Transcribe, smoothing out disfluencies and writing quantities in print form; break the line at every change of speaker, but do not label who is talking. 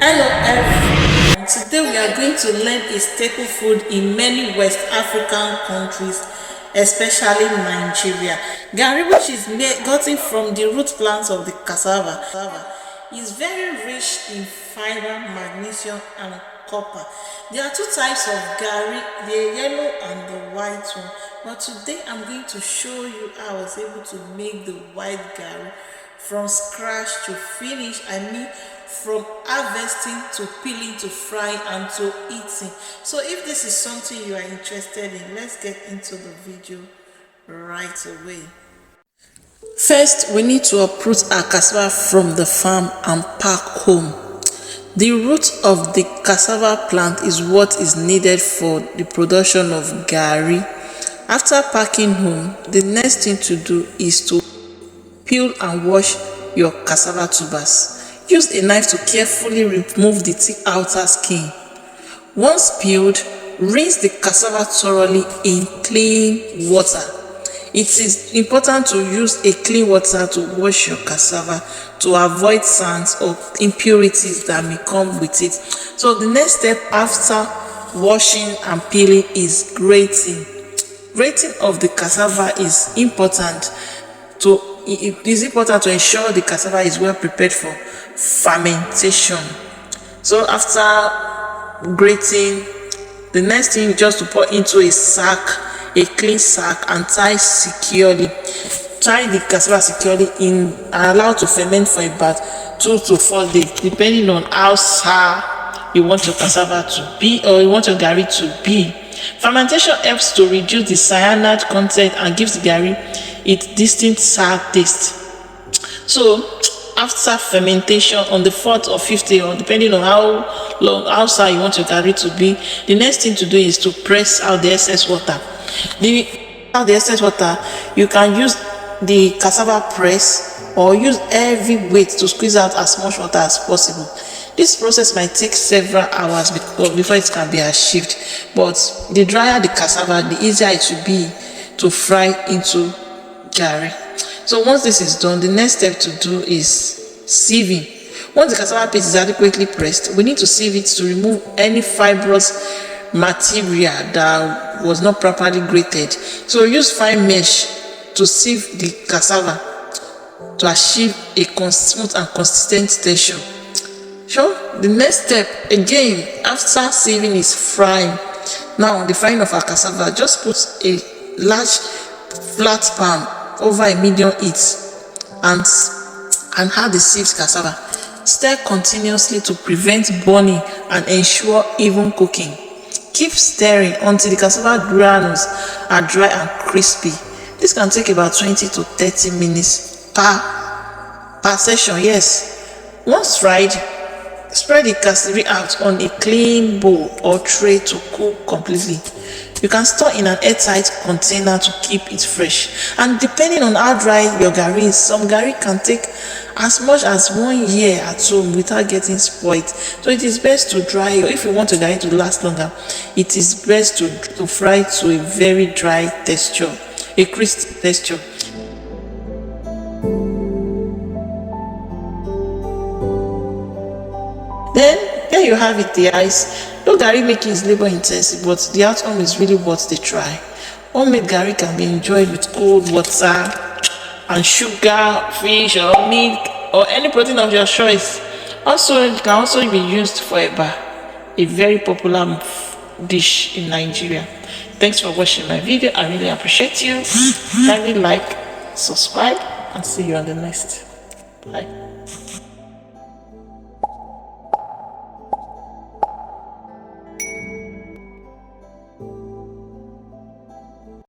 Hello everyone. Today we are going to learn a staple food in many West African countries, especially Nigeria. Garri, which is gotten from the root plants of the cassava, is very rich in fiber, magnesium, and copper. There are two types of garri, the yellow and the white one. But today I'm going to show you how I was able to make the white garri from scratch to finish. I mean, from harvesting to peeling to frying and to eating. So if this is something you are interested in, let's get into the video right away. First, we need to uproot our cassava from the farm and pack home. The root of the cassava plant is what is needed for the production of garri. After packing home, the next thing to do is to peel and wash your cassava tubers. Use a knife to carefully remove the thick outer skin. Once peeled, rinse the cassava thoroughly in clean water. It is important to use a clean water to wash your cassava to avoid sands or impurities that may come with it. So the next step after washing and peeling is grating. Grating of the cassava is important it is important to ensure the cassava is well prepared for fermentation. So after grating, the next thing is just to pour into a sack, a clean sack, and tie securely. Tie the cassava securely in and allow to ferment for about 2 to 4 days, depending on how sour you want your cassava to be or you want your garri to be. Fermentation helps to reduce the cyanide content and gives the garri its distinct sour taste. So after fermentation, on the 4th or 5th day, or depending on how sour you want your garri to be, the next thing to do is to press out the excess water. The excess water, you can use the cassava press or use heavy weight to squeeze out as much water as possible. This process might take several hours before it can be achieved, but the drier the cassava, the easier it will be to fry into garri. So once this is done, the next step to do is sieving. Once the cassava paste is adequately pressed, we need to sieve it to remove any fibrous material that was not properly grated. So use fine mesh to sieve the cassava to achieve a smooth and consistent texture. So the next step again after sieving is frying. Now the frying of our cassava, just put a large flat pan over a medium heat and add the sieved cassava. Stir continuously to prevent burning and ensure even cooking. Keep stirring until the cassava granules are dry and crispy. This can take about 20 to 30 minutes per session. Yes. Once fried, spread the cassava out on a clean bowl or tray to cool completely. You can store in an airtight container to keep it fresh. And depending on how dry your garri is, some garri can take as much as 1 year at home without getting spoiled. So it is best to dry, or if you want your garri to last longer, it is best to fry to a very dry texture, a crisp texture. Then there you have it, the ice. Though garri making is labor intensive, but the outcome is really worth the try. Homemade garri can be enjoyed with cold water and sugar, fish or milk or any protein of your choice. Also, it can also be used for eba, a very popular dish in Nigeria. Thanks for watching my video. I really appreciate you. Kindly like, subscribe, and see you on the next. Bye.